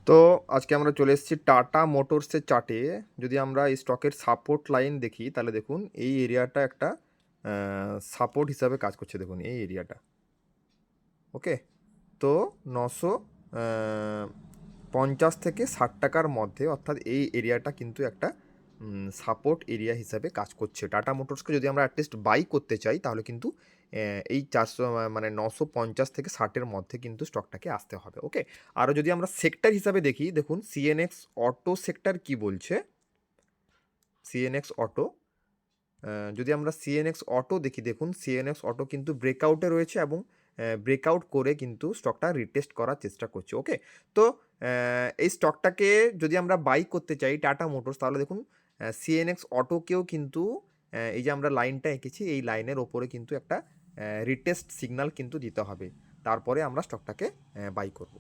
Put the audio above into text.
তো আজকে আমরা চলে এসেছি টাটা মোটরসের চার্টে। যদি আমরা এই স্টকের সাপোর্ট লাইন দেখি তাহলে দেখুন এই এরিয়াটা একটা সাপোর্ট হিসাবে কাজ করছে, দেখুন এই এরিয়াটা। ওকে, তো 950 থেকে 60 টাকার মধ্যে, অর্থাৎ এই এরিয়াটা কিন্তু একটা সাপোর্ট এরিয়া হিসাবে কাজ করছে। টাটা মোটরসকে যদি আমরা অ্যাটলিস্ট বাই করতে চাই তাহলে কিন্তু এই 400 মানে 950 থেকে 60-এর মধ্যে কিন্তু স্টকটাকে আসতে হবে। ওকে, আরও যদি আমরা সেক্টর হিসাবে দেখি, দেখুন সিএনএক্স অটো সেক্টর কি বলছে। সিএনএক্স অটো, যদি আমরা সিএনএক্স অটো দেখি, দেখুন সিএনএক্স অটো কিন্তু ব্রেকআউটে রয়েছে এবং ব্রেকআউট করে কিন্তু স্টকটা রিটেস্ট করার চেষ্টা করছে। ওকে, তো এই স্টকটাকে যদি আমরা বাই করতে চাই টাটা মোটরস, তাহলে দেখুন সিএনএক্স অটোকেও কিন্তু এই যে আমরা লাইনটা এঁকেছি এই লাইনের ওপরে কিন্তু একটা রিটেস্ট সিগন্যাল কিন্তু দিতে হবে, তারপরে আমরা স্টকটাকে বাই করব।